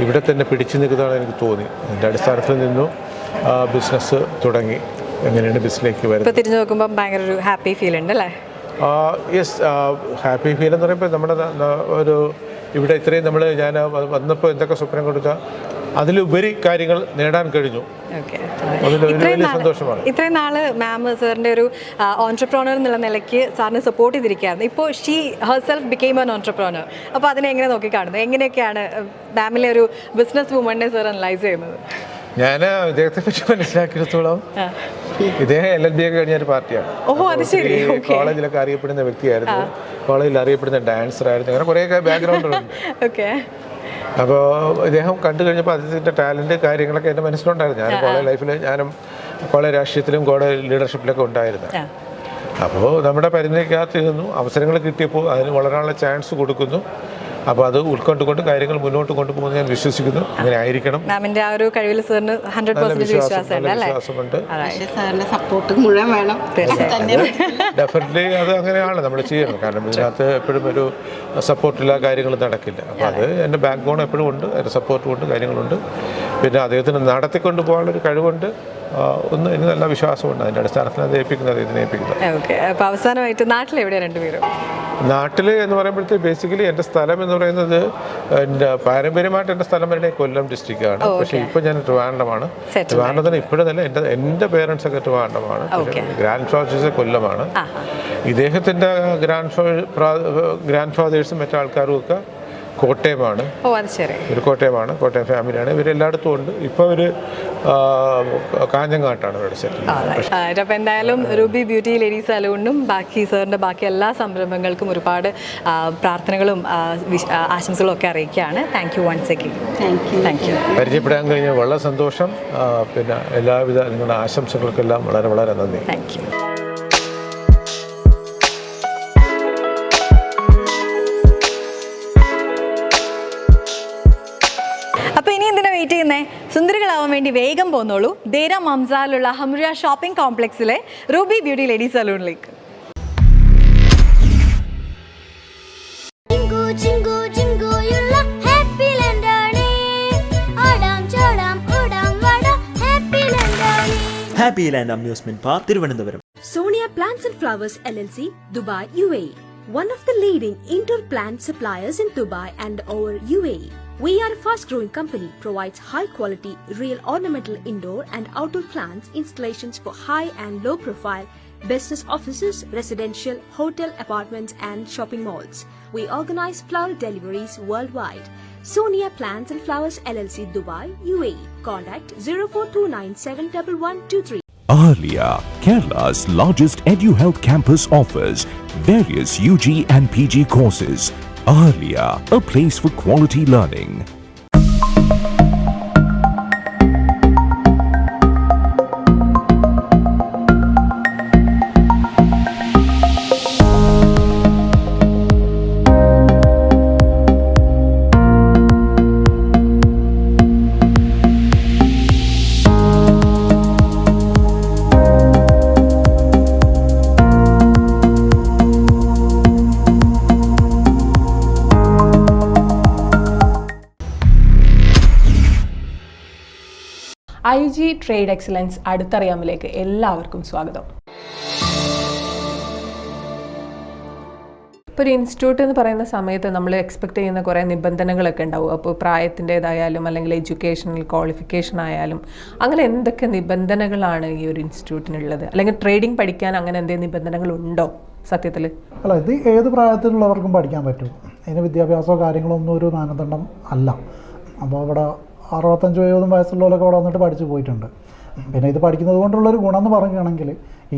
ഇവിടെ തന്നെ പിടിച്ചു നിൽക്കുന്നതാണ് എനിക്ക് തോന്നി. അതിൻ്റെ അടിസ്ഥാനത്തിൽ നിന്നു ബിസിനസ് തുടങ്ങി. എങ്ങനെയാണ് ബിസിനസ്സിലേക്ക് വരുന്നത് തിരിഞ്ഞു നോക്കുമ്പോൾ ഭയങ്കര ഒരു ഹാപ്പി ഫീൽ ഉണ്ട്, അല്ലേ? യെസ്, ഹാപ്പി ഫീൽ എന്ന് പറയുമ്പോൾ നമ്മുടെ ഒരു ഇവിടെ ഇത്രയും ഞാൻ വന്നപ്പോൾ എന്തൊക്കെ സ്വപ്നം കൊടുക്കുക അതിലുപരി കാര്യങ്ങൾ നേടാൻ കഴിഞ്ഞു. സന്തോഷമാണ്. ഇത്രയും നാള് മാം സാറിൻ്റെ ഒരു ഓൺട്രപ്രോണർ എന്നുള്ള നിലയ്ക്ക് സാറിന് സപ്പോർട്ട് ചെയ്തിരിക്കുകയായിരുന്നു. ഇപ്പോൾ ഷീ ഹെർസെൽഫ് ബിക്കെയിം ആൻ ഓൺട്രപ്രോണർ. അപ്പോൾ അതിനെ എങ്ങനെ നോക്കിക്കാണുന്നത്? എങ്ങനെയൊക്കെയാണ് മാമിലെ ഒരു ബിസിനസ് വുമണിനെ സാർ അനലൈസ് ചെയ്യുന്നത്? ഞാൻ ഇദ്ദേഹത്തെ പറ്റി മനസ്സിലാക്കിയെടുത്തോളം ഇദ്ദേഹം LLB ഒക്കെ കഴിഞ്ഞ ഒരു പാർട്ടിയാണ്. കോളേജിലൊക്കെ അറിയപ്പെടുന്ന വ്യക്തിയായിരുന്നു. കോളേജിൽ അറിയപ്പെടുന്ന ഡാൻസറായിരുന്നു. അങ്ങനെ കുറേയൊക്കെ ബാക്ക്ഗ്രൗണ്ടുണ്ട്. അപ്പോൾ ഇദ്ദേഹം കണ്ടു കഴിഞ്ഞപ്പോൾ അദ്ദേഹത്തിൻ്റെ ടാലൻറ്റ് കാര്യങ്ങളൊക്കെ എൻ്റെ മനസ്സിലുണ്ടായിരുന്നു. ഞാൻ കോളേജ് ലൈഫിൽ ഞാനും കോളേജ് രാഷ്ട്രീയത്തിലും കോളേജ് ലീഡർഷിപ്പിലൊക്കെ ഉണ്ടായിരുന്നു. അപ്പോൾ നമ്മുടെ പരിധിക്കകത്ത് ഇരുന്നു അവസരങ്ങൾ കിട്ടിയപ്പോൾ അതിന് വളരാനുള്ള ചാൻസ് കൊടുക്കുന്നു. അപ്പോൾ അത് ഉൾക്കൊണ്ടുകൊണ്ട് കാര്യങ്ങൾ മുന്നോട്ട് കൊണ്ടുപോകുന്നത് ഞാൻ വിശ്വസിക്കുന്നു. അങ്ങനെ ആയിരിക്കണം. മാമിന്റെ ആ ഒരു കഴിവിൽ സാറിന് 100% വിശ്വാസമുണ്ട് അല്ലേ? വിശ്വാസമുണ്ട്. സപ്പോർട്ട് മുഴുവൻ വേണം. ഡെഫിനറ്റ്ലി അത് അങ്ങനെയാണ് നമ്മൾ ചെയ്യുന്നത്. കാരണം ഇതിനകത്ത് എപ്പോഴും ഒരു സപ്പോർട്ടില്ല കാര്യങ്ങൾ നടക്കില്ല. അപ്പോൾ അത് എൻ്റെ ബാക്ക് ബോൺ എപ്പോഴും ഉണ്ട്, അതിൻ്റെ സപ്പോർട്ടും ഉണ്ട്, കാര്യങ്ങളുണ്ട്. പിന്നെ അദ്ദേഹത്തിന് നടത്തിക്കൊണ്ട് പോകാനുള്ളൊരു കഴിവുണ്ട്. എനിക്ക് നല്ല വിശ്വാസമുണ്ട്. അതിൻ്റെ അടിസ്ഥാനത്തിൽ അത് ഏൽപ്പിക്കുന്നത് ഇതിനെ ഏൽപ്പിക്കുന്നത്. ഓക്കെ. അപ്പോൾ അവസാനമായിട്ട് നാട്ടിലെവിടെയാണ് രണ്ടുപേരും? നാട്ടിൽ എന്ന് പറയുമ്പോഴത്തേക്ക് ബേസിക്കലി എൻ്റെ സ്ഥലം എന്ന് പറയുന്നത് എൻ്റെ പാരമ്പര്യമായിട്ട് എൻ്റെ സ്ഥലം വരുന്നത് കൊല്ലം ഡിസ്ട്രിക്റ്റാണ്. പക്ഷേ ഇപ്പോൾ ഞാൻ ട്രിവാൻഡ്രമാണ്. ട്രിവാൻഡ്രത്തിന് ഇപ്പോഴല്ല, എൻ്റെ പേരൻസ് ഒക്കെ ട്രിവാൻഡ്രമാണ്. Grand fathers കൊല്ലമാണ്. ഇദ്ദേഹത്തിൻ്റെ ഗ്രാൻഡ് ഫാദേഴ്സും മറ്റാൾക്കാരും ഒക്കെ കോട്ടയമാണ്. ഒരു കോട്ടയമാണ്, കോട്ടയം ഫാമിലിയാണ്. ഇവരെല്ലായിടത്തും ഉണ്ട്. ഇപ്പോൾ ഒരു കാഞ്ഞങ്ങാട്ടാണ് ഇവിടെ സെറ്റിൽ. അപ്പോൾ എന്തായാലും റൂബി ബ്യൂട്ടി ലേഡീസ് സലൂണിനും ബാക്കി സാറിൻ്റെ ബാക്കി എല്ലാ സംരംഭങ്ങൾക്കും ഒരുപാട് പ്രാർത്ഥനകളും ആശംസകളും ഒക്കെ അറിയിക്കുകയാണ്. Thank you once again. Thank you. പരിചയപ്പെടാൻ കഴിഞ്ഞാൽ വളരെ സന്തോഷം. പിന്നെ എല്ലാവിധ നിങ്ങളുടെ ആശംസകൾക്കെല്ലാം വളരെ വളരെ നന്ദി. Thank you. അപ്പോൾ ഇനി എന്തിനാ വെയിറ്റ് ചെയ്യുന്നേ? സുന്ദരികളാവാൻ വേണ്ടി വേഗം പോന്നോളൂ. ദേര മംസാലുള്ള ഹംറിയ ഷോപ്പിംഗ് കോംപ്ലക്സിലെ റൂബി ബ്യൂട്ടി ലേഡീസ് സലൂണിലേക്ക്. Happy land amusement park Thiruvananthapuram. Sonia Plants and Flowers LLC, Dubai, UAE. One of the leading indoor plant suppliers in Dubai and over UAE. We are a fast-growing company, provides high-quality, real ornamental indoor and outdoor plants installations for high and low-profile business offices, residential, hotel, apartments and shopping malls. We organize flower deliveries worldwide. Sonia Plants and Flowers LLC, Dubai, UAE. Contact 0429711123. Alia, Kerala's largest EduHealth campus, offers various UG and PG courses. Alia, a place for quality learning. IG trade excellence അടുത്തറിയാമിലേക്ക് എല്ലാവർക്കും സ്വാഗതം. ഇപ്പോൾ ഒരു institute എന്ന് പറയുന്ന സമയത്ത് നമ്മൾ expect ചെയ്യുന്ന കുറേ നിബന്ധനകളൊക്കെ ഉണ്ടാവും. അപ്പോൾ പ്രായത്തിൻ്റേതായാലും അല്ലെങ്കിൽ എഡ്യൂക്കേഷണൽ ക്വാളിഫിക്കേഷൻ ആയാലും അങ്ങനെ എന്തൊക്കെ നിബന്ധനകളാണ് ഈ ഒരു ഇൻസ്റ്റിറ്റ്യൂട്ടിനുള്ളത്? അല്ലെങ്കിൽ ട്രേഡിംഗ് പഠിക്കാൻ അങ്ങനെ എന്തെങ്കിലും നിബന്ധനകളുണ്ടോ സത്യത്തിൽ? അല്ല, ഇത് ഏത് പ്രായത്തിലുള്ളവർക്കും പഠിക്കാൻ പറ്റും. അതിന് വിദ്യാഭ്യാസമോ കാര്യങ്ങളോ ഒന്നും ഒരു മാനദണ്ഡം അല്ല. അപ്പോൾ അവിടെ 65-70 വയസ്സുള്ളവരൊക്കെ അവിടെ വന്നിട്ട് പഠിച്ചു പോയിട്ടുണ്ട്. പിന്നെ ഇത് പഠിക്കുന്നത് കൊണ്ടുള്ളൊരു ഗുണം എന്ന് പറയുകയാണെങ്കിൽ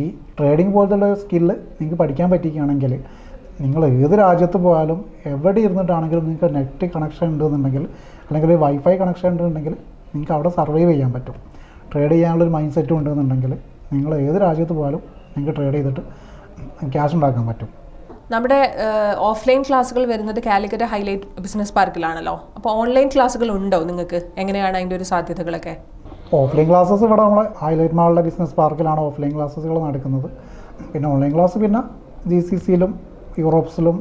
ഈ ട്രേഡിംഗ് പോലത്തുള്ള സ്കില്ല് നിങ്ങൾക്ക് പഠിക്കാൻ പറ്റുകയാണെങ്കിൽ നിങ്ങൾ ഏത് രാജ്യത്ത് പോയാലും എവിടെ ഇരുന്നിട്ടാണെങ്കിലും നിങ്ങൾക്ക് നെറ്റ് കണക്ഷൻ ഉണ്ടെന്നുണ്ടെങ്കിൽ അല്ലെങ്കിൽ വൈഫൈ കണക്ഷൻ ഉണ്ടെന്നുണ്ടെങ്കിൽ നിങ്ങൾക്ക് അവിടെ സർവൈവ് ചെയ്യാൻ പറ്റും. ട്രേഡ് ചെയ്യാനുള്ളൊരു മൈൻഡ് സെറ്റും ഉണ്ടെന്നുണ്ടെങ്കിൽ നിങ്ങൾ ഏത് രാജ്യത്ത് പോയാലും നിങ്ങൾക്ക് ട്രേഡ് ചെയ്തിട്ട് ക്യാഷ് ഉണ്ടാക്കാൻ പറ്റും. നമ്മുടെ ഓഫ്ലൈൻ ക്ലാസ്സുകൾ വരുന്നത് കാലിക്കറ്റ് ഹൈലൈറ്റ് ബിസിനസ് പാർക്കിലാണല്ലോ. അപ്പോൾ ഓൺലൈൻ ക്ലാസ്സുകൾ ഉണ്ടോ നിങ്ങൾക്ക്? എങ്ങനെയാണ് അതിൻ്റെ ഒരു സാധ്യതകളൊക്കെ? ഓഫ്ലൈൻ ക്ലാസ്സസ് ഇവിടെ നമ്മളെ ഹൈലൈറ്റ് മാളിലെ ബിസിനസ് പാർക്കിലാണ് ഓഫ്ലൈൻ ക്ലാസ്സുകൾ നടക്കുന്നത്. പിന്നെ ഓൺലൈൻ ക്ലാസ് പിന്നെ GCCയിലും യൂറോപ്സിലും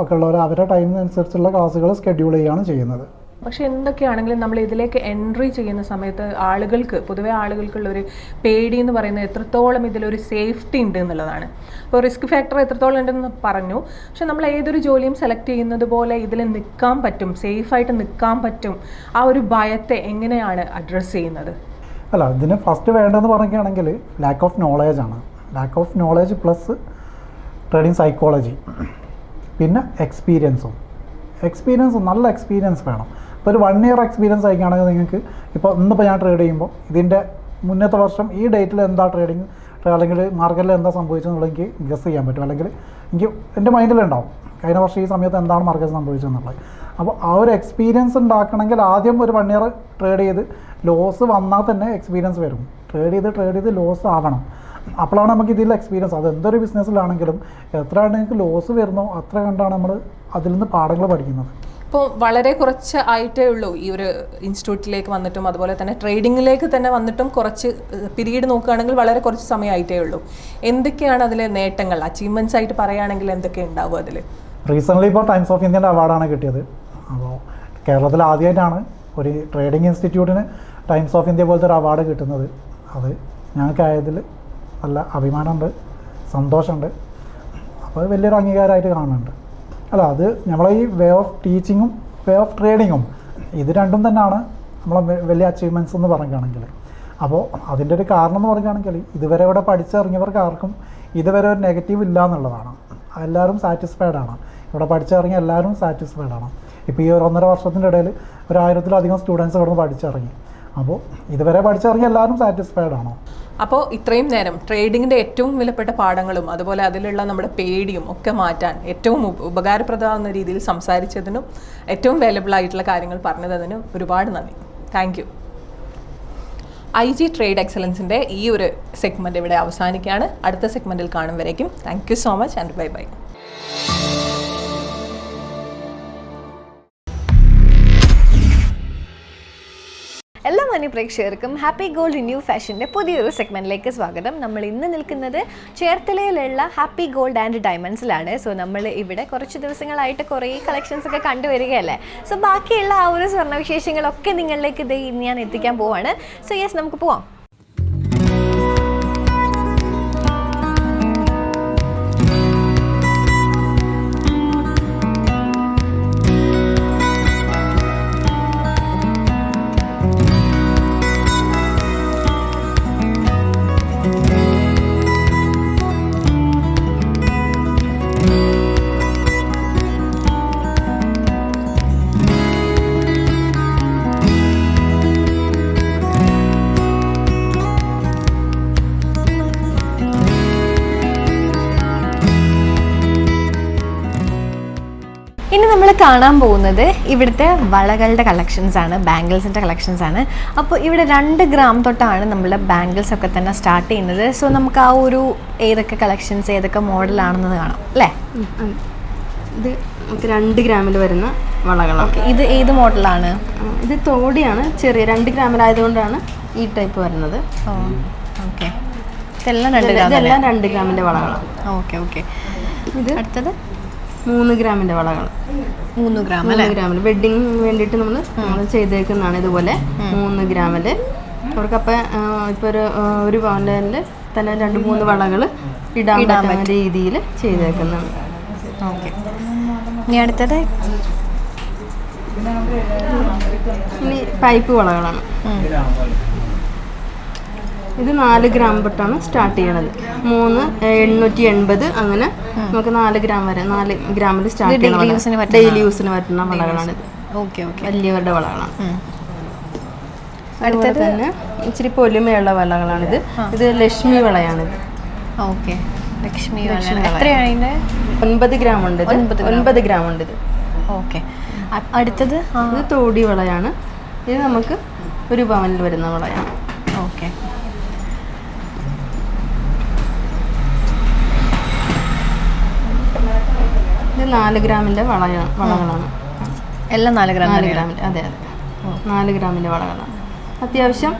ഒക്കെ ഉള്ളവർ അവരുടെ ടൈമിനനുസരിച്ചുള്ള ക്ലാസ്സുകൾ ഷെഡ്യൂൾ ചെയ്യുകയാണ് ചെയ്യുന്നത്. പക്ഷേ എന്തൊക്കെയാണെങ്കിലും നമ്മൾ ഇതിലേക്ക് എൻട്രി ചെയ്യുന്ന സമയത്ത് പൊതുവെ ആളുകൾക്കുള്ളൊരു പേടി എന്ന് പറയുന്നത് എത്രത്തോളം ഇതിലൊരു സേഫ്റ്റി ഉണ്ട് എന്നുള്ളതാണ്. അപ്പോൾ റിസ്ക് ഫാക്ടർ എത്രത്തോളം ഉണ്ടെന്ന് പറഞ്ഞു. പക്ഷെ നമ്മൾ ഏതൊരു ജോലിയും സെലക്ട് ചെയ്യുന്നത് പോലെ ഇതിൽ നിൽക്കാൻ പറ്റും, സേഫായിട്ട് നിൽക്കാൻ പറ്റും. ആ ഒരു ഭയത്തെ എങ്ങനെയാണ് അഡ്രസ്സ് ചെയ്യുന്നത്? അല്ല, ഇതിന് ഫസ്റ്റ് വേണ്ടതെന്ന് പറയുകയാണെങ്കിൽ ലാക്ക് ഓഫ് നോളേജാണ്. Lack of knowledge plus trading psychology, പിന്നെ എക്സ്പീരിയൻസ് നല്ല എക്സ്പീരിയൻസ് വേണം. ഇപ്പോൾ ഒരു 1 year എക്സ്പീരിയൻസ് ആയിക്കുകയാണെങ്കിൽ നിങ്ങൾക്ക് ഇപ്പോൾ ഇന്നിപ്പോൾ ഞാൻ ട്രേഡ് ചെയ്യുമ്പോൾ ഇതിൻ്റെ മുന്നത്തെ വർഷം ഈ ഡേറ്റിൽ എന്താ ട്രേഡിങ് അല്ലെങ്കിൽ മാർക്കറ്റിൽ എന്താ സംഭവിച്ചതെന്നുള്ളത് എനിക്ക് ഗസ് ചെയ്യാൻ പറ്റും. അല്ലെങ്കിൽ എനിക്ക് എൻ്റെ മൈൻഡിലുണ്ടാവും കഴിഞ്ഞ വർഷം ഈ സമയത്ത് എന്താണ് മാർക്കറ്റ് സംഭവിച്ചതെന്നുള്ളത്. അപ്പോൾ ആ ഒരു എക്സ്പീരിയൻസ് ഉണ്ടാക്കണമെങ്കിൽ ആദ്യം ഒരു 1 year ട്രേഡ് ചെയ്ത് ലോസ് വന്നാൽ തന്നെ എക്സ്പീരിയൻസ് വരും. ട്രേഡ് ചെയ്ത് ലോസ് ആവണം. അപ്പോഴാണ് നമുക്ക് ഇതിൽ എക്സ്പീരിയൻസ്, അത് എന്തൊരു ബിസിനസ്സിലാണെങ്കിലും എത്ര നിങ്ങൾക്ക് ലോസ് വരുന്നോ അത്ര കണ്ടാണ് നമ്മൾ അതിൽ നിന്ന് പാഠങ്ങൾ പഠിക്കുന്നത്. ഇപ്പോൾ വളരെ കുറച്ച് ആയിട്ടേ ഉള്ളൂ ഈ ഒരു ഇൻസ്റ്റിറ്റ്യൂട്ടിലേക്ക് വന്നിട്ടും അതുപോലെ തന്നെ ട്രേഡിങ്ങിലേക്ക് തന്നെ വന്നിട്ടും കുറച്ച് പീരീഡ് നോക്കുകയാണെങ്കിൽ വളരെ കുറച്ച് സമയമായിട്ടേ ഉള്ളൂ. എന്തൊക്കെയാണ് അതിലെ നേട്ടങ്ങൾ, അച്ചീവ്മെൻറ്റ്സ് ആയിട്ട് പറയുകയാണെങ്കിൽ എന്തൊക്കെ ഉണ്ടാവും അതിൽ? റീസെൻ്റ്ലി ഇപ്പോൾ ടൈംസ് ഓഫ് ഇന്ത്യൻ്റെ അവാർഡാണ് കിട്ടിയത്. അപ്പോൾ കേരളത്തിൽ ആദ്യമായിട്ടാണ് ഒരു ട്രേഡിംഗ് ഇൻസ്റ്റിറ്റ്യൂട്ടിന് ടൈംസ് ഓഫ് ഇന്ത്യ പോലത്തെ ഒരു അവാർഡ് കിട്ടുന്നത്. അത് ഞങ്ങൾക്കായതിൽ നല്ല അഭിമാനമുണ്ട്, സന്തോഷമുണ്ട്. അപ്പോൾ അത് വലിയൊരു അംഗീകാരമായിട്ട് കാണുന്നുണ്ട്. അല്ല, അത് നമ്മളെ ഈ വേ ഓഫ് ടീച്ചിങ്ങും വേ ഓഫ് ട്രേഡിങ്ങും ഇത് രണ്ടും തന്നെയാണ് നമ്മളെ വലിയ അച്ചീവ്മെൻറ്റ്സ് എന്ന് പറയുകയാണെങ്കിൽ. അപ്പോൾ അതിൻ്റെ ഒരു കാരണം എന്ന് പറയുകയാണെങ്കിൽ ഇതുവരെ ഇവിടെ പഠിച്ചിറങ്ങിയവർക്ക് ആർക്കും ഇതുവരെ ഒരു നെഗറ്റീവ് ഇല്ല എന്നുള്ളതാണ്. എല്ലാവരും സാറ്റിസ്ഫൈഡ് ആണ്. ഇവിടെ പഠിച്ചിറങ്ങിയ എല്ലാവരും സാറ്റിസ്ഫൈഡ് ആണ്. ഇപ്പോൾ ഈ ഒരു 1.5 വർഷത്തിൻ്റെ ഇടയിൽ 1000-ലധികം സ്റ്റുഡൻസ് ഇവിടെ നിന്ന് പഠിച്ചിറങ്ങി. അപ്പോൾ ഇതുവരെ പഠിച്ചിറങ്ങിയ എല്ലാവരും സാറ്റിസ്ഫൈഡ് ആണോ? അപ്പോൾ ഇത്രയും നേരം ട്രേഡിങ്ങിൻ്റെ ഏറ്റവും വിലപ്പെട്ട പാഠങ്ങളും അതുപോലെ അതിലുള്ള നമ്മുടെ പേടിയും ഒക്കെ മാറ്റാൻ ഏറ്റവും ഉപകാരപ്രദമാകുന്ന രീതിയിൽ സംസാരിച്ചതിനും ഏറ്റവും വാല്യബിൾ ആയിട്ടുള്ള കാര്യങ്ങൾ പറഞ്ഞതിനും ഒരുപാട് നന്ദി. Thank U. IG ട്രേഡ് എക്സലൻസിൻ്റെ ഈ ഒരു സെഗ്മെൻറ്റ് ഇവിടെ അവസാനിക്കുകയാണ്. അടുത്ത സെഗ്മെൻറ്റിൽ കാണും വരേക്കും thank you so much and bye bye. എല്ലാ മാന്യ പ്രേക്ഷകർക്കും ഹാപ്പി ഗോൾഡ് ന്യൂ ഫാഷൻ്റെ പുതിയൊരു സെഗ്മെൻറ്റിലേക്ക് സ്വാഗതം. നമ്മൾ ഇന്ന് നിൽക്കുന്നത് ചേർത്തലയിലുള്ള ഹാപ്പി ഗോൾഡ് ആൻഡ് ഡയമണ്ട്സിലാണ്. സോ നമ്മൾ ഇവിടെ കുറച്ച് ദിവസങ്ങളായിട്ട് കുറേ കളക്ഷൻസ് ഒക്കെ കണ്ടുവരികയല്ലേ. സോ ബാക്കിയുള്ള ആ ഒരു സ്വർണ്ണവിശേഷങ്ങളൊക്കെ നിങ്ങളിലേക്ക് ഇത് ഞാൻ എത്തിക്കാൻ പോവാണ്. സോ യെസ്, നമുക്ക് പോവാം. ഇനി നമ്മൾ കാണാൻ പോകുന്നത് ഇവിടുത്തെ വളകളുടെ കളക്ഷൻസ് ആണ്, ബാംഗിൾസിൻ്റെ കളക്ഷൻസ് ആണ്. അപ്പോൾ ഇവിടെ 2 ഗ്രാം തൊട്ടാണ് നമ്മൾ ബാംഗിൾസ് ഒക്കെ തന്നെ സ്റ്റാർട്ട് ചെയ്യുന്നത്. സോ നമുക്ക് ആ ഒരു ഏതൊക്കെ കളക്ഷൻസ് ഏതൊക്കെ മോഡലാണെന്ന് കാണാം അല്ലേ? ഇത് നമുക്ക് 2 ഗ്രാമിൽ വരുന്ന വളകളാണ്. ഇത് ഏത് മോഡലാണ്? ഇത് തോടിയാണ്, ചെറിയ 2 ഗ്രാമിലായതുകൊണ്ടാണ് ഈ ടൈപ്പ് വരുന്നത്. ഓക്കെ, ഇതെല്ലാം 2 ഗ്രാമിൻ്റെ വളകളാണ്. Okay okay. ഇത് അടുത്തത് 3 ഗ്രാമിൻ്റെ വളകൾ. 3 ഗ്രാം ഗ്രാമിൽ വെഡിങ് വേണ്ടിയിട്ട് നമ്മൾ ചെയ്തേക്കുന്നതാണ്. ഇതുപോലെ 3 ഗ്രാമിൽ അവർക്കപ്പോൾ ഇപ്പോൾ ഒരു പവൻ്റെ തന്നെ 2-3 വളകൾ ഇടാൻ പറ്റുന്ന രീതിയിൽ ചെയ്തേക്കുന്നതാണ്. ഓക്കെ. ഇനി അടുത്തത് ഇനി പൈപ്പ് വളകളാണ്. ഇത് 4 ഗ്രാം തൊട്ടാണ് സ്റ്റാർട്ട് ചെയ്യണത്. 3,880 അങ്ങനെ നമുക്ക് 4 ഗ്രാം വരെ 4 ഗ്രാമിൽ സ്റ്റാർട്ട് ചെയ്യുന്ന ഡെയിലി യൂസിന് പറ്റുന്ന വളകളാണിത്. Okay okay. വലിയവരുടെ വളകളാണ്. അതുപോലെ തന്നെ ഇച്ചിരി പൊലിമയുള്ള വളകളാണിത്. ഇത് ലക്ഷ്മി വളയാണിത്. ഓക്കെ, ലക്ഷ്മി വള. എത്രയാണ്? 9 ഗ്രാം ഉണ്ട്. 9 ഗ്രാം ഉണ്ട് ഇത്. ഓക്കെ. അടുത്തത് ഇത് തോടി വളയാണ്. ഇത് നമുക്ക് 1 പവനിൽ വരുന്ന വളയാണ്. ഓക്കെ. ഇത് 4 ഗ്രാമിൻ്റെ വളകളാണ്. എല്ലാം 4 ഗ്രാമിൻ്റെ. അതെ അതെ, 4 ഗ്രാമിൻ്റെ വളകളാണ്. അത്യാവശ്യം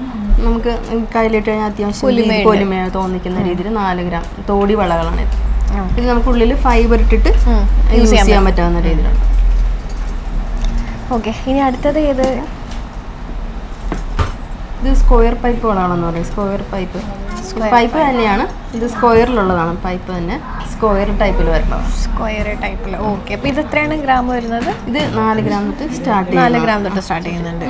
നമുക്ക് കയ്യിലിട്ട് കഴിഞ്ഞാൽ അത്യാവശ്യം പൊലിമ തോന്നിക്കുന്ന രീതിയിൽ 4 ഗ്രാം തോടി വളകളാണിത്. ഇത് നമുക്കുള്ളിൽ ഫൈബർ ഇട്ടിട്ട് യൂസ് ചെയ്യാൻ പറ്റാവുന്ന രീതിയിലാണ്. ഓക്കെ. ഇനി അടുത്തത് ഏത്? ഇത് സ്ക്വയർ പൈപ്പ് വളകളെന്ന് പറയും. സ്ക്വയർ പൈപ്പ് തന്നെയാണ്. ഇത് സ്ക്വയറിലുള്ളതാണ്. പൈപ്പ് തന്നെ സ്ക്വയർ ടൈപ്പിൽ വരുന്നത്. സ്ക്വയർ ടൈപ്പിൽ. ഓക്കെ. അപ്പോൾ ഇത് എത്രയാണ് ഗ്രാം വരുന്നത്? ഇത് 4 ഗ്രാം തൊട്ട് സ്റ്റാർട്ട് 4 ഗ്രാം തൊട്ട് സ്റ്റാർട്ട് ചെയ്യുന്നുണ്ട്.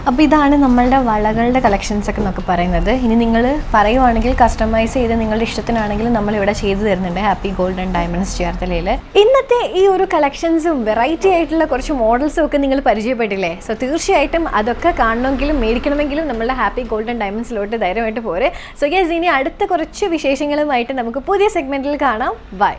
അപ്പോൾ ഇതാണ് നമ്മളുടെ വളകളുടെ കളക്ഷൻസ് ഒക്കെ എന്നൊക്കെ പറയുന്നത്. ഇനി നിങ്ങൾ പറയുവാണെങ്കിൽ കസ്റ്റമൈസ് ചെയ്ത് നിങ്ങളുടെ ഇഷ്ടത്തിനാണെങ്കിൽ നമ്മൾ ഇവിടെ ചെയ്തു തരുന്നുണ്ട് ഹാപ്പി ഗോൾഡ് ആൻഡ് ഡയമണ്ട്സ് ചേർത്തലയിൽ. ഇന്നത്തെ ഈ ഒരു കളക്ഷൻസും വെറൈറ്റി ആയിട്ടുള്ള കുറച്ച് മോഡൽസും ഒക്കെ നിങ്ങൾ പരിചയപ്പെട്ടില്ലേ? സോ തീർച്ചയായിട്ടും അതൊക്കെ കാണണമെങ്കിലും മേടിക്കണമെങ്കിലും നമ്മളുടെ ഹാപ്പി ഗോൾഡ് ആൻഡ് ഡയമണ്ട്സിലോട്ട് ധൈര്യമായിട്ട് പോരെ. സോ യെസ്, ഇനി അടുത്ത കുറച്ച് വിശേഷങ്ങളുമായിട്ട് നമുക്ക് പുതിയ സെഗ്മെന്റിൽ കാണാം. By.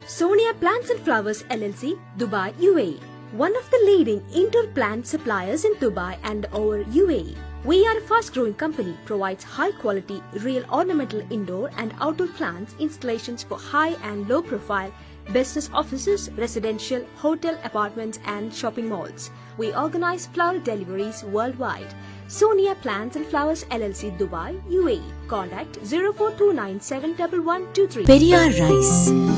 Sonia Plants and Flowers LLC, Dubai, UAE. One of the leading indoor plant suppliers in Dubai and over UAE. We are a fast-growing company, provides high-quality, real ornamental indoor and outdoor plants installations for high and low-profile business offices, residential, hotel, apartments and shopping malls. We organize flower deliveries worldwide. Sonia Plants and Flowers LLC, Dubai, UAE. Contact 0429711123. Periyar rice,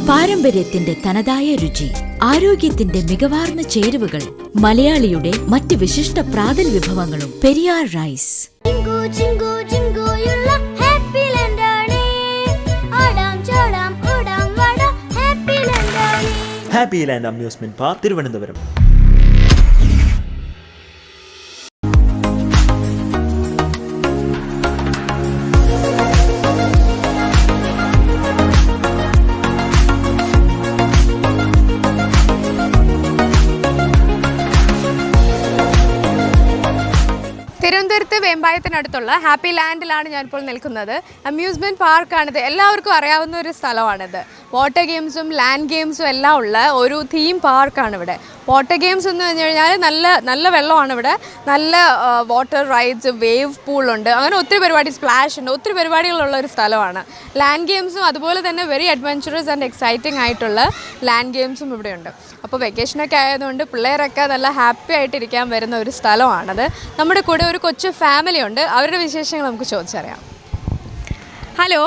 പാരമ്പര്യത്തിന്റെ തനതായ രുചി, ആരോഗ്യത്തിന്റെ മികവാർന്ന ചേരുവകൾ, മലയാളിയുടെ മറ്റ് വിശിഷ്ട പ്രാതൽ വിഭവങ്ങളും. Periyar rice. Happy land amusement park Thiruvananthapuram. തിരുവനന്തപുരത്ത് വേമ്പായത്തിനടുത്തുള്ള ഹാപ്പി ലാൻഡിലാണ് ഞാനിപ്പോൾ നിൽക്കുന്നത്. അമ്യൂസ്മെൻറ്റ് പാർക്കാണിത്. എല്ലാവർക്കും അറിയാവുന്ന ഒരു സ്ഥലമാണിത്. വാട്ടർ ഗെയിംസും ലാൻഡ് ഗെയിംസും എല്ലാം ഉള്ള ഒരു തീം പാർക്കാണ് ഇവിടെ. വാട്ടർ ഗെയിംസ് എന്ന് പറഞ്ഞു കഴിഞ്ഞാൽ നല്ല വെള്ളമാണ് ഇവിടെ. നല്ല വാട്ടർ റൈഡ്സ്, വേവ് പൂളുണ്ട്, അങ്ങനെ ഒത്തിരി പരിപാടി, സ്പ്ലാഷ് ഉണ്ട്, ഒത്തിരി പരിപാടികളുള്ള ഒരു സ്ഥലമാണ്. ലാൻഡ് ഗെയിംസും അതുപോലെ തന്നെ വെരി അഡ്വഞ്ചറസ് ആൻഡ് എക്സൈറ്റിംഗ് ആയിട്ടുള്ള ലാൻഡ് ഗെയിംസും ഇവിടെയുണ്ട്. അപ്പോൾ വെക്കേഷനൊക്കെ ആയതുകൊണ്ട് പിള്ളേരൊക്കെ നല്ല ഹാപ്പി ആയിട്ടിരിക്കാൻ വരുന്ന ഒരു സ്ഥലമാണത്. നമ്മുടെ കൂടെ ഒരു കൊച്ചു ഫാമിലി ഉണ്ട്. അവരുടെ വിശേഷങ്ങൾ നമുക്ക് ചോദിച്ചറിയാം. ഹലോ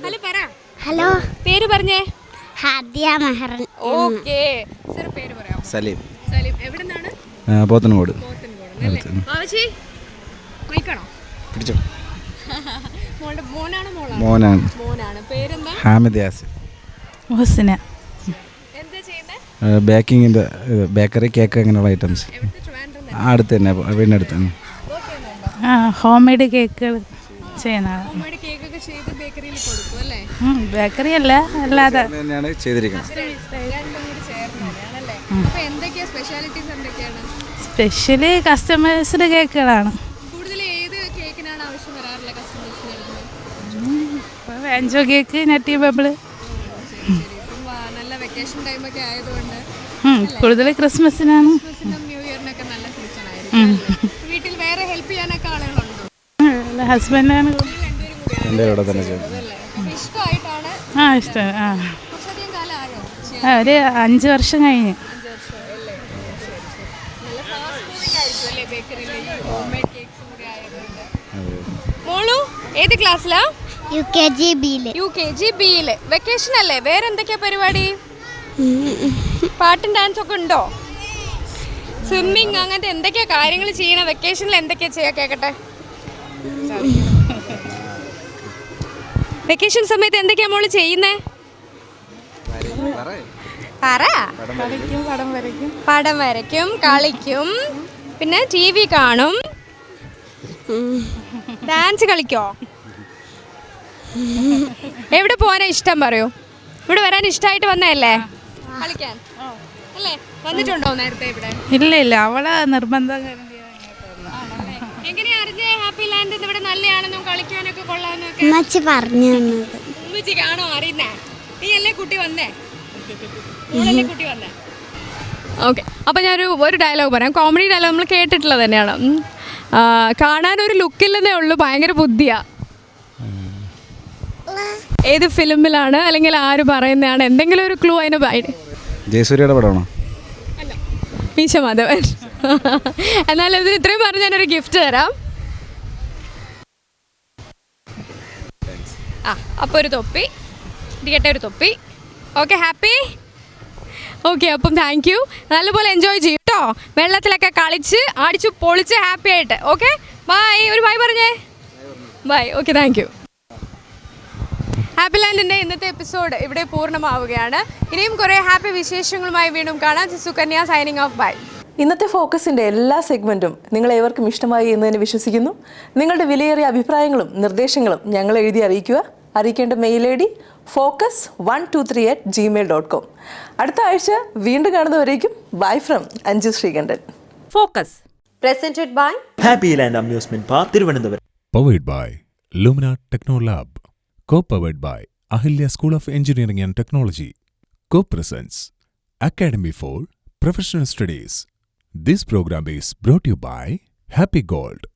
ഹലോ പറ. ഹലോ, പേര് പറഞ്ഞേ. ഹാദിയ മെഹറൻ. ഓക്കേ, സർ പേര് പറയാമോ? സലീം. സലീം. എവിടുന്നാണ്? പോത്തൻകോട്. ബാബുജി മൈക്കാണോ? പിടിച്ചോ. മോനാണോ മോളാണോ? മോനാണ്. മോനാണ്. പേരെന്താ? ഹാമിദ് യാസിൻ. മുഹസിന. എന്താ ചെയ്യുന്നത്? ബേക്കിങ്ങിൻ്റെ ബേക്കറി, കേക്ക് അങ്ങനെയുള്ള ഐറ്റംസ്. അടുത്ത് തന്നെ, വീടിനടുത്ത് തന്നെ. ഹോം മെയ്ഡ് കേക്കുകൾ ചെയ്യുന്ന ബേക്കറി അല്ല, അല്ലാതെ തന്നെയാണ് ചെയ്തിരിക്കുന്നത്. സ്പെഷ്യലി കസ്റ്റമേഴ്സിൻ്റെ കേക്കുകളാണ്. വാഞ്ചോ കേക്ക്, നട്ടി ബബിള്. കൂടുതൽ ക്രിസ്മസിനാണ്. ഹസ്ബൻഡാണ് എൻ്റെ ഇവിടെ തന്നെ ചെയ്യുന്നത്. ഇഷ്ടമാണ്. ഒരു 5 വർഷം കഴിഞ്ഞ്. മോളു ഏത് ക്ലാസ്സിലാ? UKG B. വെക്കേഷൻ അല്ലേ? വേറെ എന്തൊക്കെയാ പരിപാടി? പാട്ടും ഡാൻസ് ഒക്കെ ഉണ്ടോ? സ്വിമ്മിങ്, അങ്ങനത്തെ എന്തൊക്കെയാ കാര്യങ്ങൾ ചെയ്യണം വെക്കേഷനിൽ? എന്തൊക്കെയാ ചെയ്യാ കേക്കട്ടെ. വെക്കേഷൻ സമയത്ത് എന്തൊക്കെയാ മോള് ചെയ്യുന്നേ? പടം വരയ്ക്കും, കളിക്കും, പിന്നെ TV കാണും, ഡാൻസ് കളിക്കോ? എവിടെ പോകാനാ ഇഷ്ടം പറയൂ? ഇവിടെ വരാൻ ഇഷ്ടമായിട്ട് വന്നതല്ലേ കളിക്കാൻ? അല്ലേ, വന്നിട്ടുണ്ടോ നേരത്തെ ഇവിടെ? ഇല്ല, അവളെ നിർബന്ധം. എങ്ങനെയാ അറിഞ്ഞേ ഹാപ്പി ലാൻഡ് ഇവിടെ നല്ലയാണെന്നും കളിക്കാനൊക്കെ കൊള്ളാന്നൊക്കെ? ഉമ്മച്ചിക്കാണോ അറിയുന്നേ? നീ അല്ലേ കുട്ടി വന്നേ? കുട്ടി വന്നേ. ഓക്കെ, അപ്പോൾ ഒരു ഡയലോഗ് പറയാം. കോമഡി ഡയലോഗ് നമ്മൾ കേട്ടിട്ടുള്ളത് തന്നെയാണ്. കാണാനൊരു ലുക്കില്ലെന്നേ ഉള്ളൂ, ഭയങ്കര ബുദ്ധിയാ. ഏത് ഫിലിമിലാണ് അല്ലെങ്കിൽ ആര് പറയുന്നതാണ്? എന്തെങ്കിലും ഒരു ക്ലൂ അതിന്? ജയസൂര്യയുടെ പടമാണോ? മീശ മാധവൻ. എന്നാലും ഇതിന് ഇത്രയും പറഞ്ഞ് ഞാനൊരു ഗിഫ്റ്റ് തരാം. അപ്പോൾ ഒരു തൊപ്പി ഇരിക്കട്ടെ, ഒരു തൊപ്പി. Okay, happy? ഓക്കെ, അപ്പം താങ്ക് യു. നല്ലപോലെ എൻജോയ് ചെയ്യും കേട്ടോ. വെള്ളത്തിലൊക്കെ കളിച്ച് അടിച്ച് പൊളിച്ച് ഹാപ്പി ആയിട്ട്. Okay, bye. ഒരു ബൈ പറഞ്ഞേ. Bye. Okay, thank you. Happy ലാൻഡിൻ്റെ ഇന്നത്തെ എപ്പിസോഡ് ഇവിടെ പൂർണ്ണമാവുകയാണ്. ഇനിയും കുറേ ഹാപ്പി വിശേഷങ്ങളുമായി വീണ്ടും കാണാം. Sukanya signing off. ബൈ. ഇന്നത്തെ ഫോക്കസിൻ്റെ എല്ലാ സെഗ്മെൻറ്റും നിങ്ങളേവർക്കും ഇഷ്ടമായി എന്ന് തന്നെ വിശ്വസിക്കുന്നു. നിങ്ങളുടെ വിലയേറിയ അഭിപ്രായങ്ങളും നിർദ്ദേശങ്ങളും ഞങ്ങൾ എഴുതി അറിയിക്കുക. അറിയിക്കേണ്ട മെയിൽ ID focus123@gmail.com. അടുത്ത ആഴ്ച വീണ്ടും കാണുന്നവരേക്കും bye from Anju Sreekantan. Focus presented by Happy land amusement park Thiruvananthapuram. Powered by Lumina Technolab. Co-powered by Ahilya School of Engineering and Technology. Co-presents Academy for Professional Studies. This program is brought to you by Happy Gold